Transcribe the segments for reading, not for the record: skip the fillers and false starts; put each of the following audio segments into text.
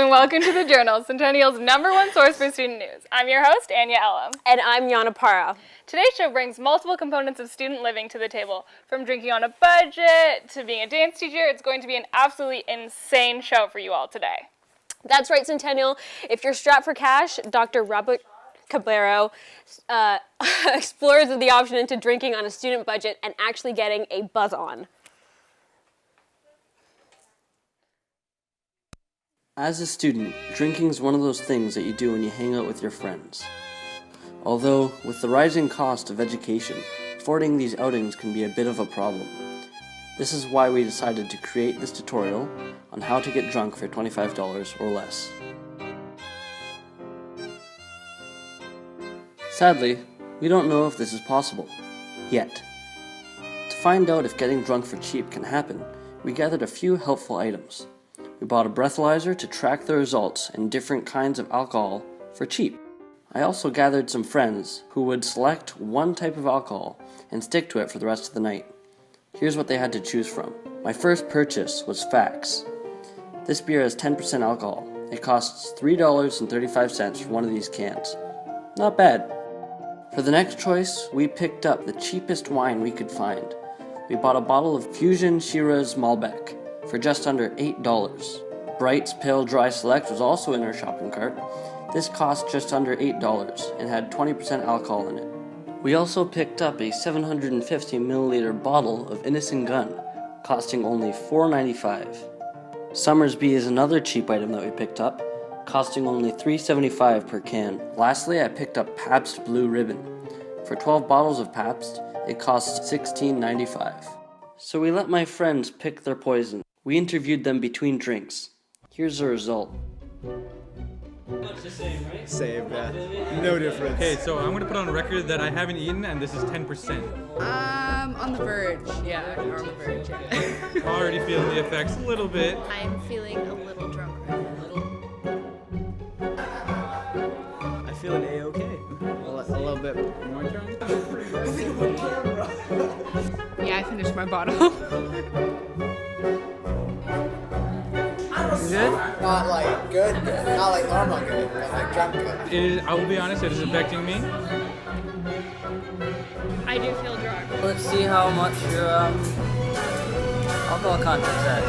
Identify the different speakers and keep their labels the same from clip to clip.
Speaker 1: and welcome to The Journal, Centennial's #1 source for student news. I'm your host, Anya Elam.
Speaker 2: And I'm Dianna Para.
Speaker 1: Today's show brings multiple components of student living to the table. From drinking on a budget to being a dance teacher, it's going to be an absolutely insane show for you all today.
Speaker 2: That's right, Centennial. If you're strapped for cash, Dr. Robert Caballero explores the option into drinking on a student budget and actually getting a buzz on.
Speaker 3: As a student, drinking is one of those things that you do when you hang out with your friends. Although, with the rising cost of education, affording these outings can be a bit of a problem. This is why we decided to create this tutorial on how to get drunk for $25 or less. Sadly, we don't know if this is possible, yet. To find out if getting drunk for cheap can happen, we gathered a few helpful items. We bought a breathalyzer to track the results in different kinds of alcohol for cheap. I also gathered some friends who would select one type of alcohol and stick to it for the rest of the night. Here's what they had to choose from. My first purchase was Fax. This beer has 10% alcohol. It costs $3.35 for one of these cans. Not bad. For the next choice, we picked up the cheapest wine we could find. We bought a bottle of Fusion Shiraz Malbec for just under $8. Bright's Pale Dry Select was also in our shopping cart. This cost just under $8 and had 20% alcohol in it. We also picked up a 750 milliliter bottle of Innocent Gun, costing only $4.95. Summersby is another cheap item that we picked up, costing only $3.75 per can. Lastly, I picked up Pabst Blue Ribbon. For 12 bottles of Pabst, it costs $16.95. So we let my friends pick their poison. We interviewed them between drinks. Here's the result.
Speaker 4: Much the same, right?
Speaker 5: Same, yeah. No difference.
Speaker 6: Okay, so I'm gonna put on record that I haven't eaten, and this is 10%.
Speaker 7: On the verge. Yeah, you're on the verge. Yeah.
Speaker 6: Already feeling the effects a little bit.
Speaker 7: I'm feeling a little drunk right now.
Speaker 5: I feel an A-OK. A little bit more drunk.
Speaker 7: Yeah, I finished my bottle.
Speaker 5: You good?
Speaker 8: Not like good, not like normal good, but like drunk good.
Speaker 6: I will be honest, it is affecting me.
Speaker 1: I do feel drunk.
Speaker 3: Let's see how much your alcohol content's at.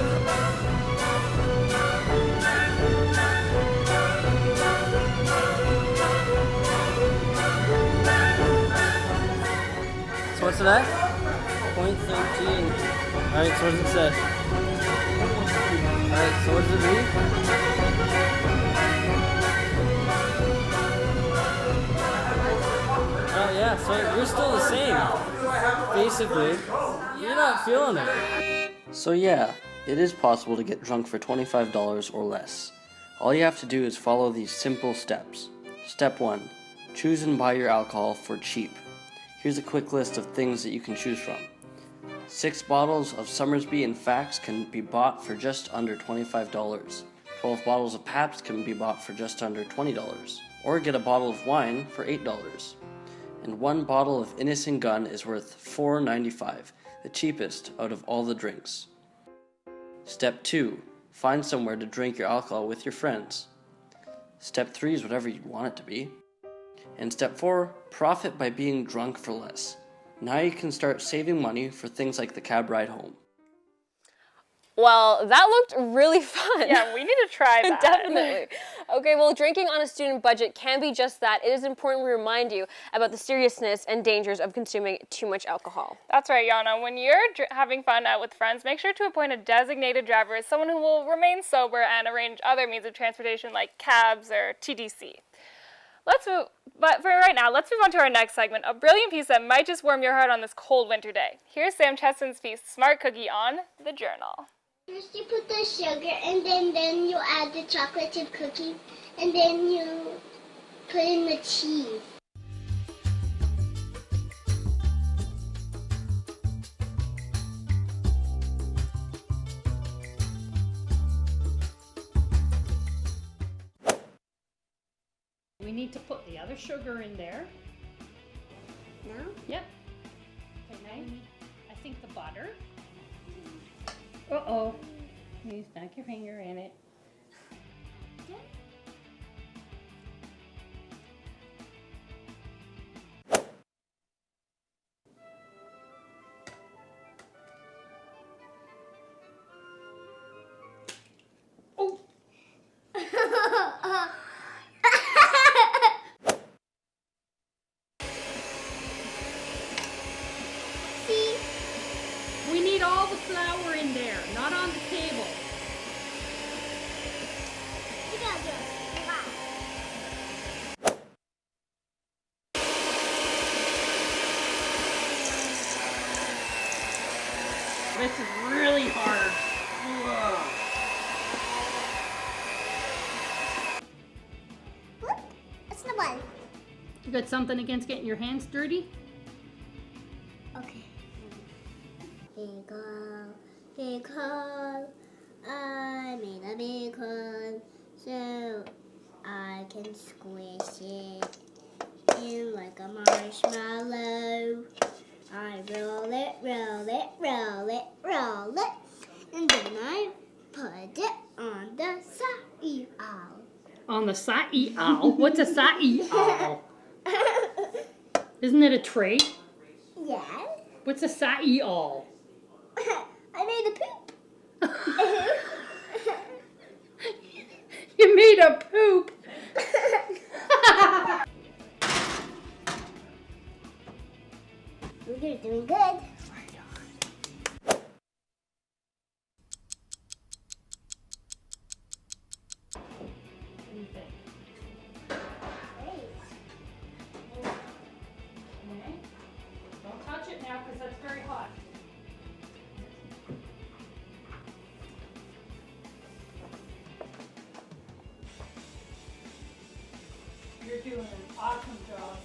Speaker 3: So what's it at? 0.13. Alright, so what does it say? Alright, so what does it read? Oh yeah, so you're still the same. Basically, you're not feeling it. So yeah, it is possible to get drunk for $25 or less. All you have to do is follow these simple steps. Step 1. Choose and buy your alcohol for cheap. Here's a quick list of things that you can choose from. 6 bottles of Summersby and Fax can be bought for just under $25. 12 bottles of Pabst can be bought for just under $20. Or get a bottle of wine for $8. And 1 bottle of Innocent Gun is worth $4.95, the cheapest out of all the drinks. Step 2. Find somewhere to drink your alcohol with your friends. Step 3 is whatever you want it to be. And step 4, profit by being drunk for less. Now you can start saving money for things like the cab ride home.
Speaker 2: Well, that looked really fun.
Speaker 1: Yeah, we need to try that.
Speaker 2: Definitely. Okay, well, drinking on a student budget can be just that. It is important we remind you about the seriousness and dangers of consuming too much alcohol.
Speaker 1: That's right, Yana. When you're having fun out with friends, make sure to appoint a designated driver as someone who will remain sober and arrange other means of transportation like cabs or TTC. But for right now, let's move on to our next segment, a brilliant piece that might just warm your heart on this cold winter day. Here's Sam Cheston's piece, Smart Cookie, on The Journal.
Speaker 9: First you put the sugar and then you add the chocolate chip cookie and then you put in the cheese.
Speaker 10: We need to put the other sugar in there.
Speaker 9: No?
Speaker 10: Yep. Okay. I think the butter. Uh-oh. You stuck your finger in it.
Speaker 9: Yeah.
Speaker 10: got something against getting your hands dirty?
Speaker 9: Okay. Big hole. I made a big hole so I can squish it in like a marshmallow. I roll it, roll it, roll it, roll it, and then I put it on the side.
Speaker 10: On the side owl? What's a side owl? Isn't it a tray?
Speaker 9: Yeah.
Speaker 10: What's a side owl?
Speaker 9: I made a poop.
Speaker 10: You made a poop.
Speaker 9: You're doing good.
Speaker 10: Don't touch it now because that's very hot. You're doing an awesome job.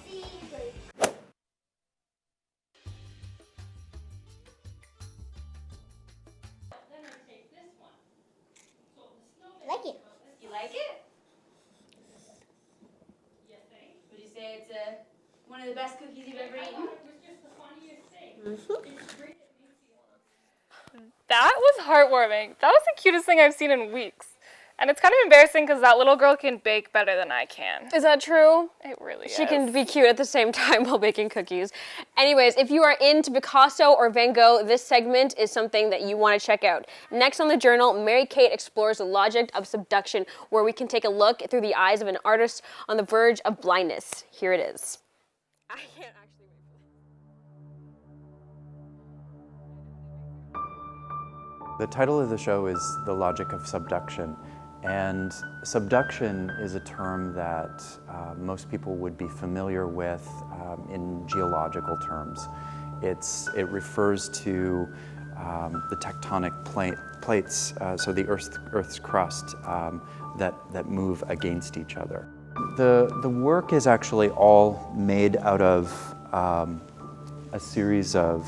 Speaker 10: Then I take this one. So the snowman.
Speaker 9: Like it.
Speaker 11: You like it?
Speaker 10: You think?
Speaker 11: Would you say it's one of the best cookies you've ever
Speaker 10: I
Speaker 11: eaten?
Speaker 10: thought it was just the funniest thing. It's great.
Speaker 1: That was heartwarming. That was the cutest thing I've seen in weeks. And it's kind of embarrassing because that little girl can bake better than I can.
Speaker 2: Is that true?
Speaker 1: It really is.
Speaker 2: She can be cute at the same time while baking cookies. Anyways, if you are into Picasso or Van Gogh, this segment is something that you want to check out. Next on the journal, Mary Kate explores the logic of subduction, where we can take a look through the eyes of an artist on the verge of blindness. Here it is. I can't actually wait for
Speaker 12: The title of the show is The Logic of Subduction. And subduction is a term that most people would be familiar with in geological terms. It refers to the tectonic plates, so the Earth's crust, that move against each other. The work is actually all made out of a series of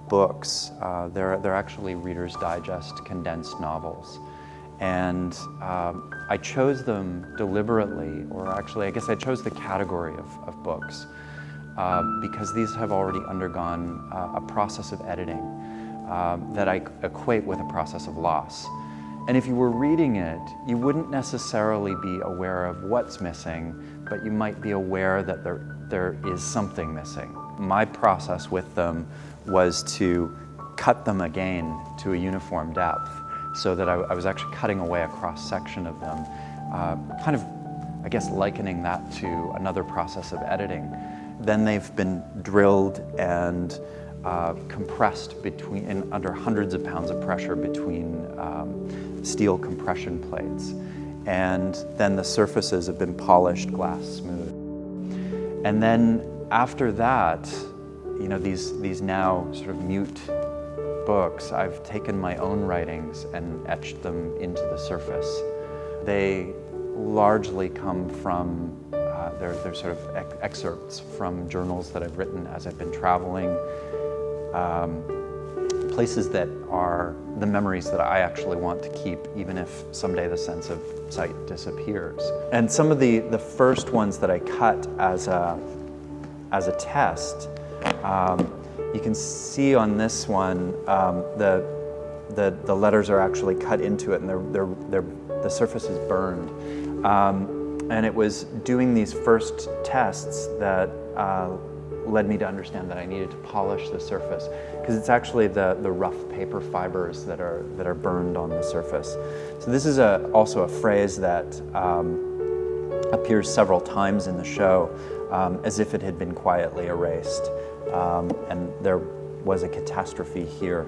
Speaker 12: books. They're actually Reader's Digest condensed novels. And I chose them deliberately, or actually I guess I chose the category of books because these have already undergone a process of editing that I equate with a process of loss. And if you were reading it, you wouldn't necessarily be aware of what's missing, but you might be aware that there is something missing. My process with them was to cut them again to a uniform depth, so that I was actually cutting away a cross-section of them, kind of, I guess, likening that to another process of editing. Then they've been drilled and compressed under hundreds of pounds of pressure between steel compression plates. And then the surfaces have been polished glass smooth. And then after that, you know, these now sort of mute books, I've taken my own writings and etched them into the surface. They largely come from, they're sort of excerpts from journals that I've written as I've been traveling, places that are the memories that I actually want to keep, even if someday the sense of sight disappears. And some of the first ones that I cut as a test, you can see on this one, the letters are actually cut into it, and the surface is burned. And it was doing these first tests that led me to understand that I needed to polish the surface, because it's actually the rough paper fibers that are burned on the surface. So this is also a phrase that appears several times in the show, as if it had been quietly erased. And there was a catastrophe here.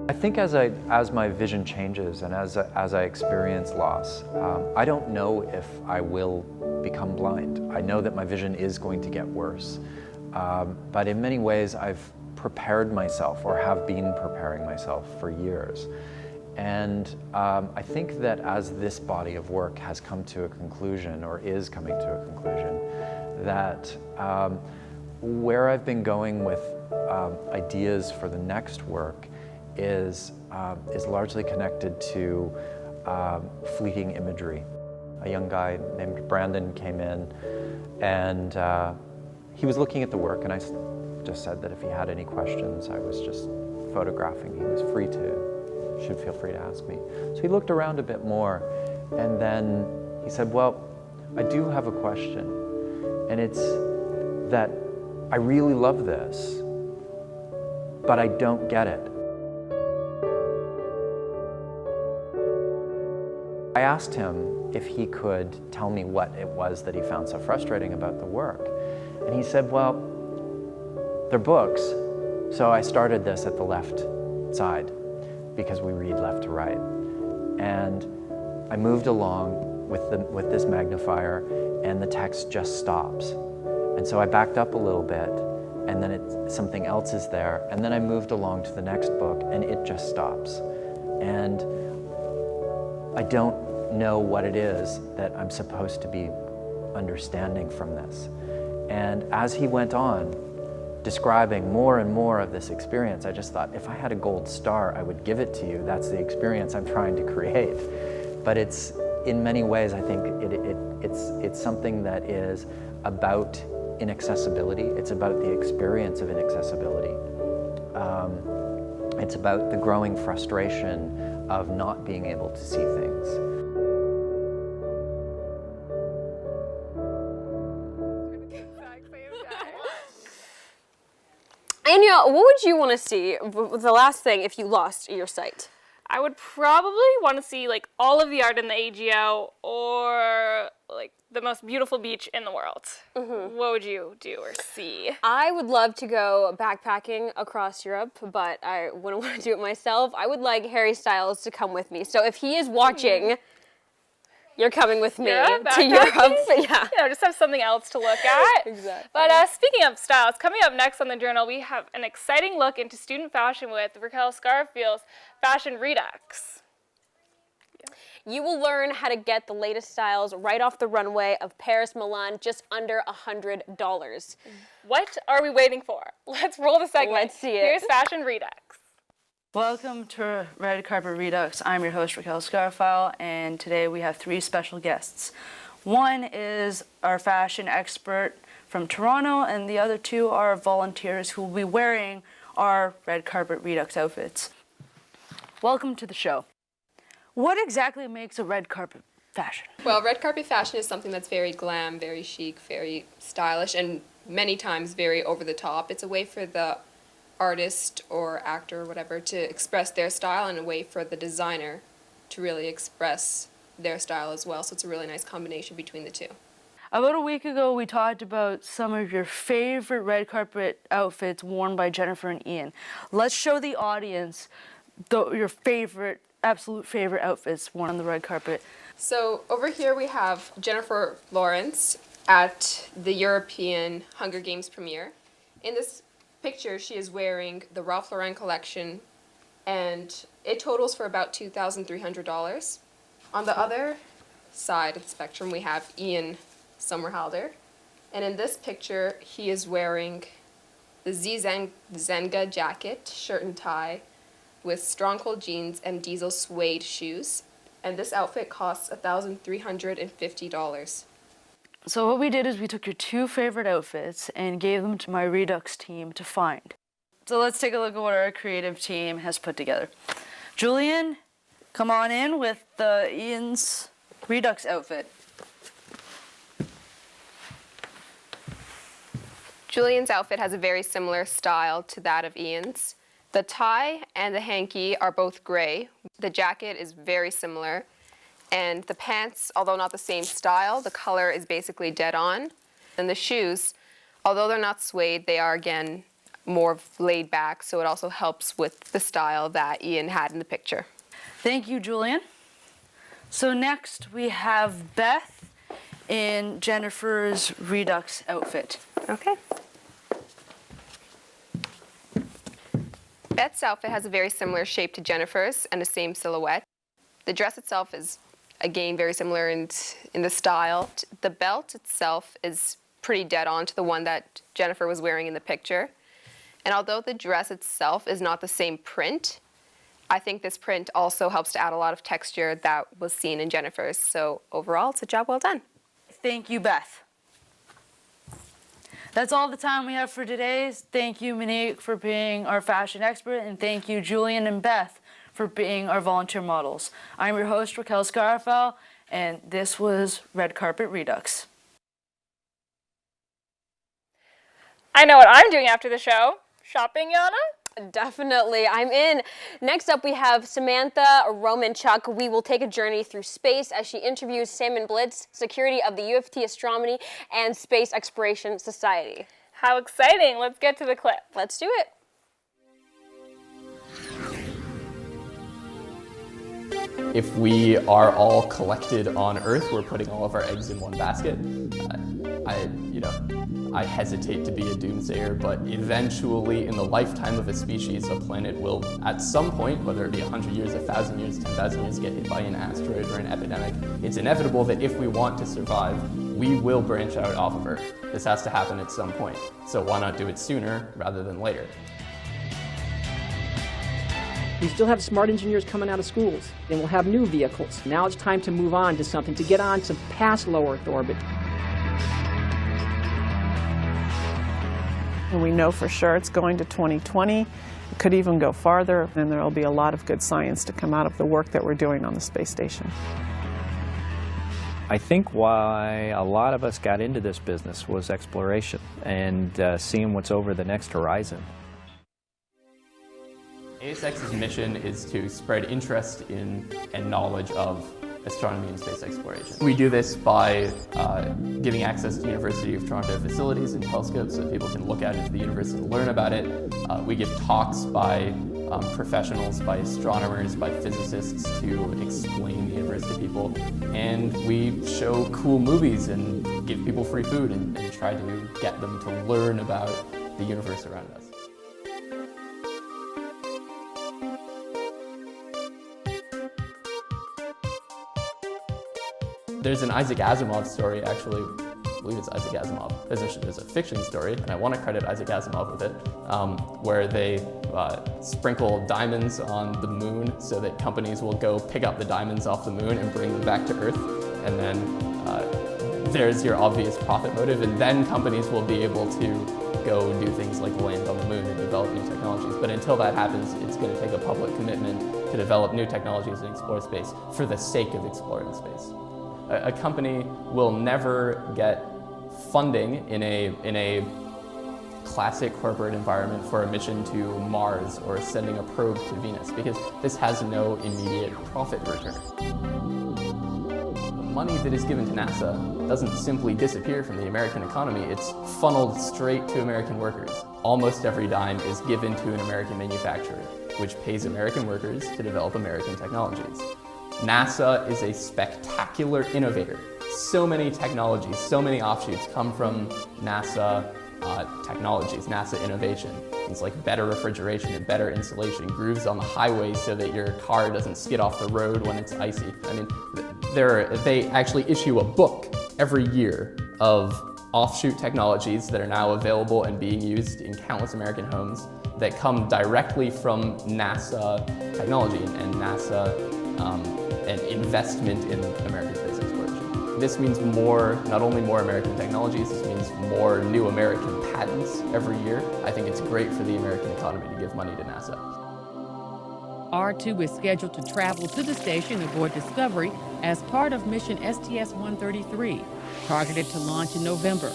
Speaker 12: I think as my vision changes and as I experience loss, I don't know if I will become blind. I know that my vision is going to get worse. but in many ways I've prepared myself, or have been preparing myself for years. And I think that as this body of work has come to a conclusion, or is coming to a conclusion, that where I've been going with ideas for the next work is largely connected to fleeting imagery. A young guy named Brandon came in, and he was looking at the work, and I just said that if he had any questions, I was just photographing. He was should feel free to ask me. So he looked around a bit more, and then he said, well, I do have a question, and it's that I really love this, but I don't get it. I asked him if he could tell me what it was that he found so frustrating about the work. And he said, well, they're books, so I started this at the left side because we read left to right. And I moved along with this magnifier, and the text just stops. And so I backed up a little bit, and then something else is there, and then I moved along to the next book, and it just stops. And I don't know what it is that I'm supposed to be understanding from this. And as he went on, describing more and more of this experience, I just thought, if I had a gold star, I would give it to you. That's the experience I'm trying to create. But it's, in many ways, I think it's something that is about inaccessibility. It's about the experience of inaccessibility. It's about the growing frustration of not being able to see things.
Speaker 2: Anya, what would you want to see, the last thing, if you lost your sight?
Speaker 1: I would probably want to see like all of the art in the AGO, or like the most beautiful beach in the world. Mm-hmm. What would you do or see?
Speaker 2: I would love to go backpacking across Europe, but I wouldn't want to do it myself. I would like Harry Styles to come with me. So if he is watching, you're coming with me to Europe. Yeah.
Speaker 1: Just have something else to look at.
Speaker 2: Exactly.
Speaker 1: But speaking of styles, coming up next on the journal, we have an exciting look into student fashion with Raquel Scarfield's Fashion Redux.
Speaker 2: You will learn how to get the latest styles right off the runway of Paris, Milan, just under $100.
Speaker 1: What are we waiting for? Let's roll the segment.
Speaker 2: Let's see it.
Speaker 1: Here's Fashion Redux.
Speaker 7: Welcome to Red Carpet Redux. I'm your host, Raquel Scarfile, and today we have three special guests. One is our fashion expert from Toronto, and the other two are volunteers who will be wearing our Red Carpet Redux outfits. Welcome to the show. What exactly makes a red carpet fashion?
Speaker 13: Well, red carpet fashion is something that's very glam, very chic, very stylish, and many times very over the top. It's a way for the artist or actor or whatever to express their style, and a way for the designer to really express their style as well. So it's a really nice combination between the two.
Speaker 7: About a week ago, we talked about some of your favorite red carpet outfits worn by Jennifer and Ian. Let's show the audience your absolute favorite outfits worn on the red carpet.
Speaker 13: So over here we have Jennifer Lawrence at the European Hunger Games premiere. In this picture, she is wearing the Ralph Lauren collection, and it totals for about $2,300. On the other side of the spectrum, we have Ian Somerhalder, and in this picture, he is wearing the Zenga jacket, shirt and tie, with Stronghold jeans and Diesel suede shoes, and this outfit costs $1,350.
Speaker 7: So what we did is we took your two favorite outfits and gave them to my Redux team to find. So let's take a look at what our creative team has put together. Julian, come on in with Ian's Redux outfit.
Speaker 13: Julian's outfit has a very similar style to that of Ian's. The tie and the hanky are both gray. The jacket is very similar. And the pants, although not the same style, the color is basically dead on. And the shoes, although they're not suede, they are, again, more laid back, so it also helps with the style that Ian had in the picture.
Speaker 7: Thank you, Julian. So next we have Beth in Jennifer's Redux outfit.
Speaker 13: Okay. Beth's outfit has a very similar shape to Jennifer's and the same silhouette. The dress itself is, again, very similar in the style. The belt itself is pretty dead on to the one that Jennifer was wearing in the picture. And although the dress itself is not the same print, I think this print also helps to add a lot of texture that was seen in Jennifer's. So overall, it's a job well done.
Speaker 7: Thank you, Beth. That's all the time we have for today. Thank you, Monique, for being our fashion expert, and thank you, Julian and Beth, for being our volunteer models. I'm your host, Raquel Scarfell, and this was Red Carpet Redux.
Speaker 1: I know what I'm doing after the show. Shopping, Dianna?
Speaker 2: Definitely, I'm in. Next up, we have Samantha Romanchuck. We will take a journey through space as she interviews Salmon Blitz, security of the UFT Astronomy and Space Exploration Society.
Speaker 1: How exciting. Let's get to the clip.
Speaker 2: Let's do it.
Speaker 14: If we are all collected on Earth, we're putting all of our eggs in one basket. I hesitate to be a doomsayer, but eventually in the lifetime of a species, a planet will, at some point, whether it be 100 years, 1,000 years, 10,000 years, get hit by an asteroid or an epidemic. It's inevitable that if we want to survive, we will branch out off of Earth. This has to happen at some point. So why not do it sooner rather than later?
Speaker 15: We still have smart engineers coming out of schools, and we'll have new vehicles. Now it's time to move on to something, to get on to past low Earth orbit.
Speaker 16: We know for sure it's going to 2020. It could even go farther, and there will be a lot of good science to come out of the work that we're doing on the space station.
Speaker 17: I think why a lot of us got into this business was exploration and seeing what's over the next horizon.
Speaker 14: ASX's mission is to spread interest in and knowledge of astronomy and space exploration. We do this by giving access to University of Toronto facilities and telescopes so people can look out into the universe and learn about it. We give talks by professionals, by astronomers, by physicists to explain the universe to people. And we show cool movies and give people free food and try to get them to learn about the universe around us. There's an Isaac Asimov story, actually, I believe it's Isaac Asimov. There's a fiction story, and I want to credit Isaac Asimov with it, where they sprinkle diamonds on the moon so that companies will go pick up the diamonds off the moon and bring them back to Earth. And then there's your obvious profit motive, and then companies will be able to go do things like land on the moon and develop new technologies. But until that happens, it's going to take a public commitment to develop new technologies and explore space for the sake of exploring space. A company will never get funding in a classic corporate environment for a mission to Mars or sending a probe to Venus, because this has no immediate profit return. The money that is given to NASA doesn't simply disappear from the American economy, it's funneled straight to American workers. Almost every dime is given to an American manufacturer, which pays American workers to develop American technologies. NASA is a spectacular innovator. So many technologies, so many offshoots come from NASA technologies, NASA innovation. Things like better refrigeration and better insulation, grooves on the highway so that your car doesn't skid off the road when it's icy. I mean, they actually issue a book every year of offshoot technologies that are now available and being used in countless American homes that come directly from NASA technology and NASA and investment in American space exploration. This means not only more American technologies, this means more new American patents every year. I think it's great for the American economy to give money to NASA.
Speaker 18: R2 is scheduled to travel to the station aboard Discovery as part of mission STS-133, targeted to launch in November.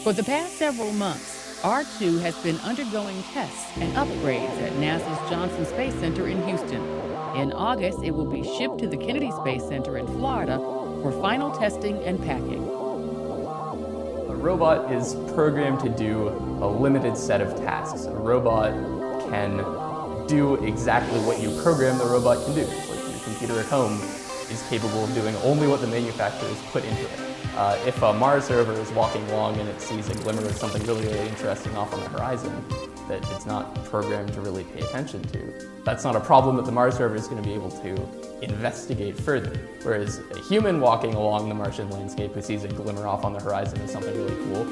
Speaker 18: For the past several months, R2 has been undergoing tests and upgrades at NASA's Johnson Space Center in Houston. In August, it will be shipped to the Kennedy Space Center in Florida for final testing and packing.
Speaker 14: A robot is programmed to do a limited set of tasks. A robot can do exactly what you program the robot can do. Like your computer at home is capable of doing only what the manufacturers put into it. If a Mars rover is walking along and it sees a glimmer of something really, really interesting off on the horizon, that it's not programmed to really pay attention to. That's not a problem that the Mars rover is going to be able to investigate further. Whereas a human walking along the Martian landscape who sees a glimmer off on the horizon of something really cool,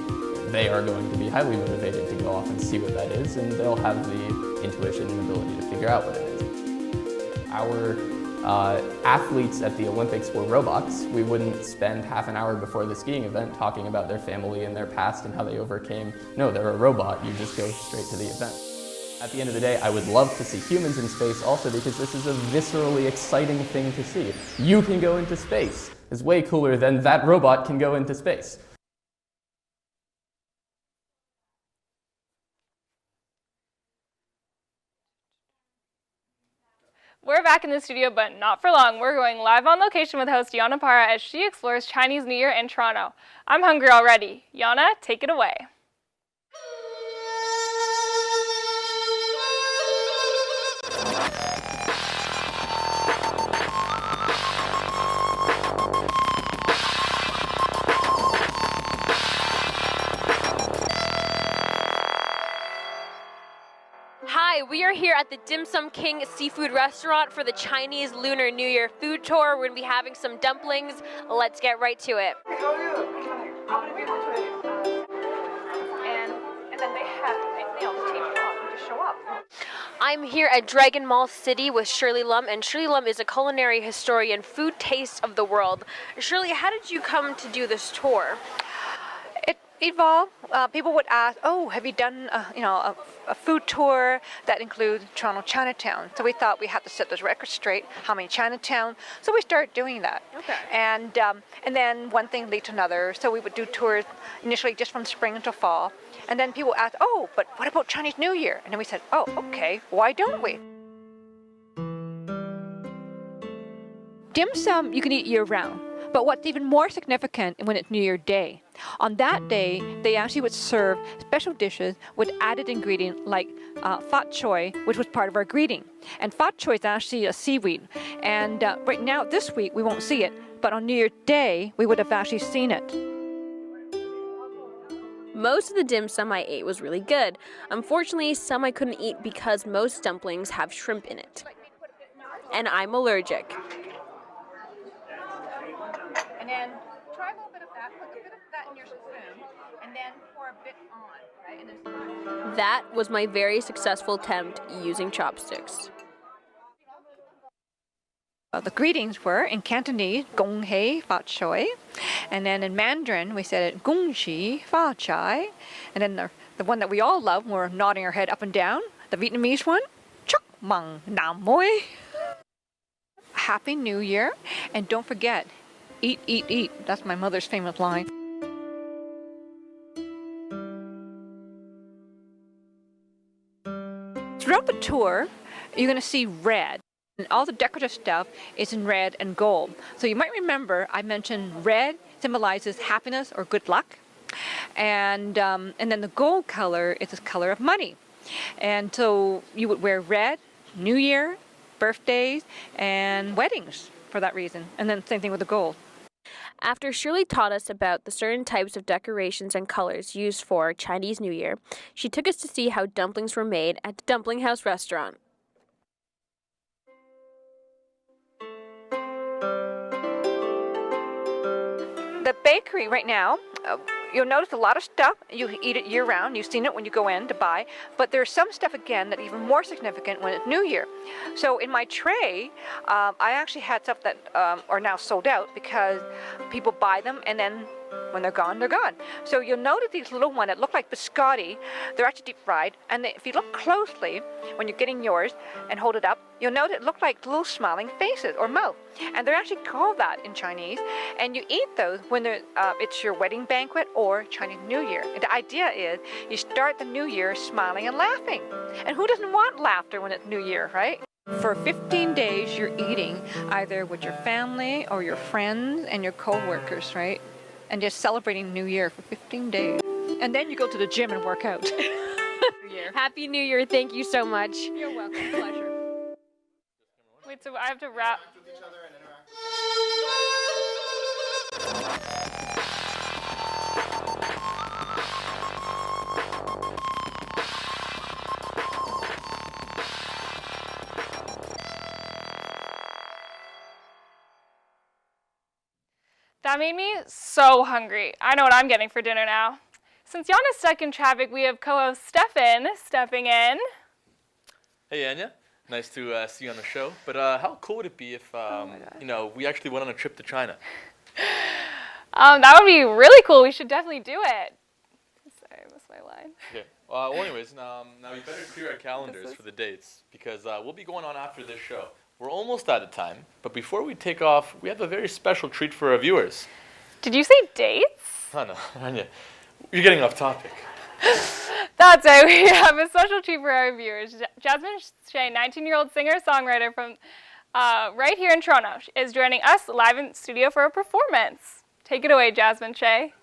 Speaker 14: they are going to be highly motivated to go off and see what that is, and they'll have the intuition and ability to figure out what it is. Our athletes at the Olympics were robots. We wouldn't spend half an hour before the skiing event talking about their family and their past and how they overcame. No, they're a robot. You just go straight to the event. At the end of the day, I would love to see humans in space also because this is a viscerally exciting thing to see. You can go into space. It's way cooler than that robot can go into space.
Speaker 1: We're back in the studio, but not for long. We're going live on location with host Dianna as she explores Chinese New Year in Toronto. I'm hungry already. Dianna, take it away.
Speaker 2: Hi, we are here at the Dim Sum King Seafood Restaurant for the Chinese Lunar New Year food tour. We're going to be having some dumplings. Let's get right to it.
Speaker 19: And then they have, the team to show up.
Speaker 2: I'm here at Dragon Mall City with Shirley Lum, and Shirley Lum is a culinary historian, food taste of the world. Shirley, how did you come to do this tour?
Speaker 19: It evolved. People would ask, "Oh, have you done a food tour that includes Toronto Chinatown?" So we thought we had to set this record straight. How many Chinatown? So we started doing that.
Speaker 2: Okay.
Speaker 19: And then one thing led to another. So we would do tours initially just from spring until fall. And then people asked, "Oh, but what about Chinese New Year?" And then we said, "Oh, okay. Why don't we?" Dim sum you can eat year-round. But what's even more significant when it's New Year Day, on that day, they actually would serve special dishes with added ingredient like fat choy, which was part of our greeting. And fat choy is actually a seaweed. And right now, this week, we won't see it. But on New Year Day, we would have actually seen it.
Speaker 2: Most of the dim sum I ate was really good. Unfortunately, some I couldn't eat because most dumplings have shrimp in it. And I'm allergic.
Speaker 19: And then try a little bit of that, put a bit of that in your spoon, and then pour a bit on, right? And then
Speaker 2: That was my very successful attempt using chopsticks.
Speaker 19: The greetings were in Cantonese, Gong Hei Fa Choi, and then in Mandarin we said it Gong Shi Fa Chai, and then the one that we all love, we're nodding our head up and down, the Vietnamese one, Chuk Mang Nam Moi. Happy New Year, and don't forget, eat, eat, eat. That's my mother's famous line. Throughout the tour, you're going to see red. And all the decorative stuff is in red and gold. So you might remember I mentioned red symbolizes happiness or good luck. And then the gold color is the color of money. And so you would wear red, New Year, birthdays, and weddings for that reason. And then same thing with the gold.
Speaker 2: After Shirley taught us about the certain types of decorations and colors used for Chinese New Year, she took us to see how dumplings were made at the Dumpling House restaurant.
Speaker 19: The bakery right now, you'll notice a lot of stuff. You eat it year-round. You've seen it when you go in to buy. But there's some stuff, again, that's even more significant when it's New Year. So in my tray, I actually had stuff that are now sold out because people buy them and then when they're gone, they're gone. So you'll notice these little ones that look like biscotti. They're actually deep fried. And if you look closely when you're getting yours and hold it up, you'll notice it looks like little smiling faces or mouth. And they're actually called that in Chinese. And you eat those when it's your wedding banquet or Chinese New Year. And the idea is you start the New Year smiling and laughing. And who doesn't want laughter when it's New Year, right? For 15 days, you're eating either with your family or your friends and your co-workers, right? And just celebrating New Year for 15 days. And then you go to the gym and work out.
Speaker 2: Happy New Year. Thank you so much.
Speaker 19: You're welcome. Pleasure.
Speaker 1: Wait, so I have to wrap. That made me so hungry. I know what I'm getting for dinner now. Since Dianna's stuck in traffic, we have co-host Stefan stepping in.
Speaker 20: Hey, Anya. Nice to see you on the show. But how cool would it be if, we actually went on a trip to China?
Speaker 1: That would be really cool. We should definitely do it. Sorry, I missed my line.
Speaker 20: Okay. Well, anyways, now we better clear our calendars for the dates because we'll be going on after this show. We're almost out of time, but before we take off, we have a very special treat for our viewers.
Speaker 1: Did you say dates?
Speaker 20: Oh, no, Anya, you're getting off topic.
Speaker 1: That's right. We have a special treat for our viewers. Jasmine Shea, 19-year-old singer-songwriter from right here in Toronto, is joining us live in studio for a performance. Take it away, Jasmine Shea.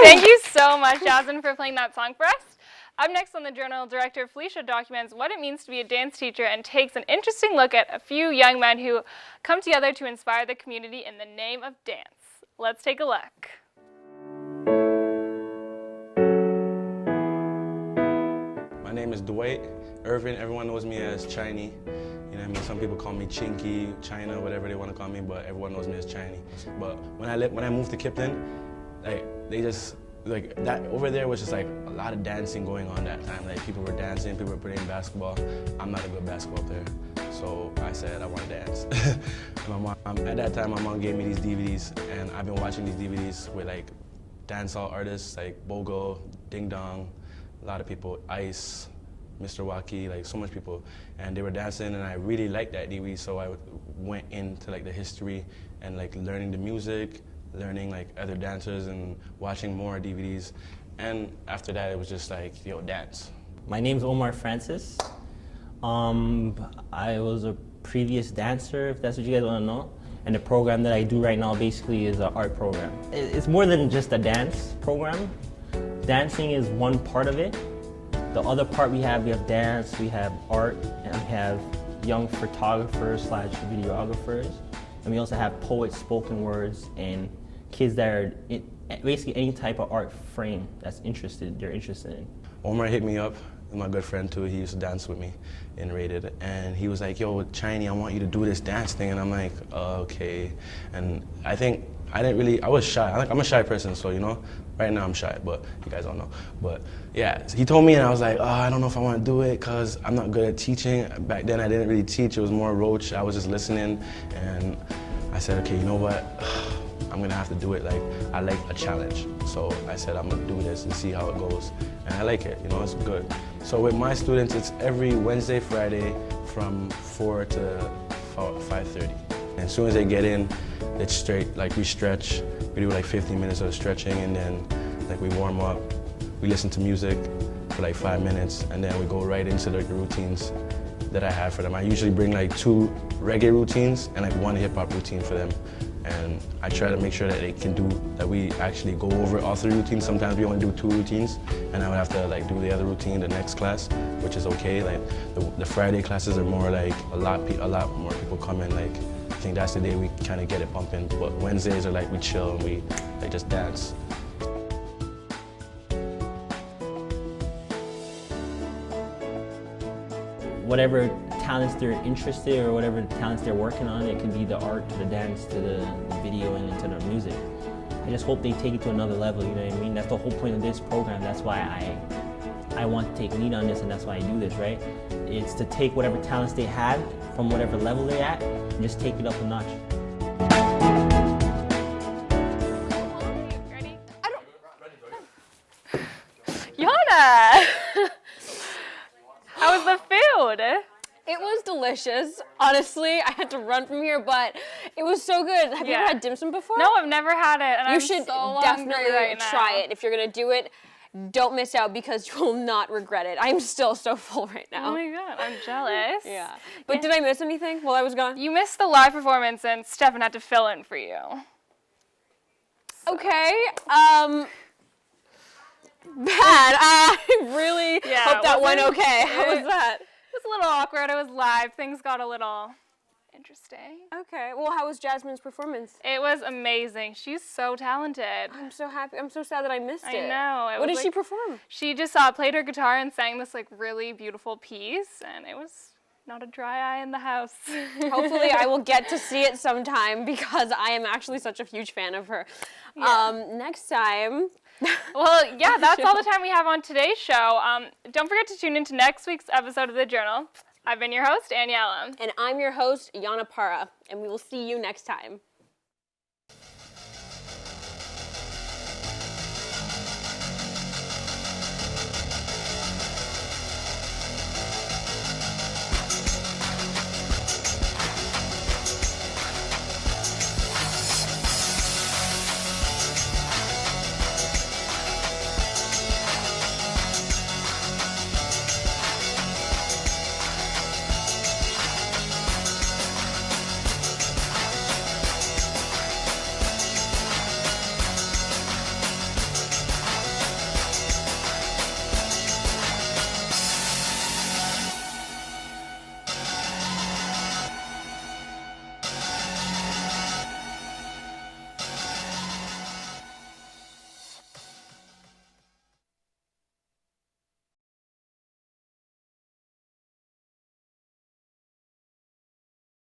Speaker 1: Thank you so much, Jasmine, for playing that song for us. Up next on the Journal, director Felicia documents what it means to be a dance teacher and takes an interesting look at a few young men who come together to inspire the community in the name of dance. Let's take a look.
Speaker 21: My name is Dwight Irvin. Everyone knows me as Chinese. You know what I mean? Some people call me Chinky, China, whatever they want to call me, but everyone knows me as Chinese. But when I moved to Kipton, like they just like that over there was just like a lot of dancing going on that time. Like people were dancing, people were playing basketball. I'm not a good basketball player, so I said I want to dance. At that time, my mom gave me these DVDs, and I've been watching these DVDs with like dancehall artists like Bogo, Ding Dong, a lot of people, Ice, Mr. Waki, like so much people, and they were dancing, and I really liked that DVD, so I went into like the history and like learning the music, learning like other dancers and watching more DVDs, and after that it was just like, yo, dance.
Speaker 22: My name's Omar Francis. I was a previous dancer, if that's what you guys want to know. And the program that I do right now basically is an art program. It's more than just a dance program. Dancing is one part of it. The other part we have dance, we have art, and we have young photographers / videographers. And we also have poets, spoken words, and kids that are basically any type of art frame they're interested in.
Speaker 21: Omar hit me up, my good friend too. He used to dance with me in Rated, and he was like, "Yo, Chinese, I want you to do this dance thing." And I'm like, "Okay." And I was shy. I'm a shy person, so right now I'm shy, but you guys don't know. But yeah, so he told me, and I was like, I don't know if I want to do it because I'm not good at teaching. Back then I didn't really teach. It was more roach. I was just listening, and I said, okay, you know what? I'm gonna have to do it. Like, I like a challenge. So I said, I'm gonna do this and see how it goes. And I like it, it's good. So with my students, it's every Wednesday, Friday from 4 to 5:30. And as soon as they get in, it's straight, like we stretch. We do like 15 minutes of stretching, and then like we warm up. We listen to music for like 5 minutes, and then we go right into the routines that I have for them. I usually bring like 2 reggae routines and like 1 hip hop routine for them. And I try to make sure that we actually go over all 3 routines. Sometimes we only do 2 routines, and I would have to like do the other routine the next class, which is okay. Like the Friday classes are more like a lot more people come in. Like I think that's the day we kind of get it pumping. But Wednesdays are like we chill and we like just dance.
Speaker 22: Whatever talents they're interested or whatever talents they're working on, it can be the art to the dance to the video and to the music. I just hope they take it to another level, you know what I mean? That's the whole point of this program. That's why I want to take lead on this, and that's why I do this, right? It's to take whatever talents they had from whatever level they're at and just take it up a notch.
Speaker 1: Yana! How was the food?
Speaker 2: It was delicious. Honestly, I had to run from here, but it was so good. Have you ever had dim sum before?
Speaker 1: No, I've never had it, and
Speaker 2: you
Speaker 1: I'm
Speaker 2: should
Speaker 1: so
Speaker 2: definitely
Speaker 1: right now.
Speaker 2: try it. If you're gonna do it, don't miss out because you will not regret it. I'm still so full right now.
Speaker 1: Oh my god, I'm jealous.
Speaker 2: Yeah. But did I miss anything while I was gone?
Speaker 1: You missed the live performance, and Stefan had to fill in for you. So.
Speaker 2: Okay. Bad. I really hope that went okay. How was that?
Speaker 1: It was a little awkward. It was live. Things got a little interesting.
Speaker 2: Okay. Well, how was Jasmine's performance?
Speaker 1: It was amazing. She's so talented.
Speaker 2: I'm so happy. I'm so sad that I missed it.
Speaker 1: I know.
Speaker 2: What did she perform?
Speaker 1: She just played her guitar and sang this really beautiful piece, and it was not a dry eye in the house.
Speaker 2: Hopefully I will get to see it sometime because I am actually such a huge fan of her.
Speaker 1: Yeah.
Speaker 2: Next time.
Speaker 1: Well, yeah, that's all the time we have on today's show. Don't forget to tune into next week's episode of The Journal. I've been your host, Daniela.
Speaker 2: And I'm your host, Yana Para. And we will see you next time.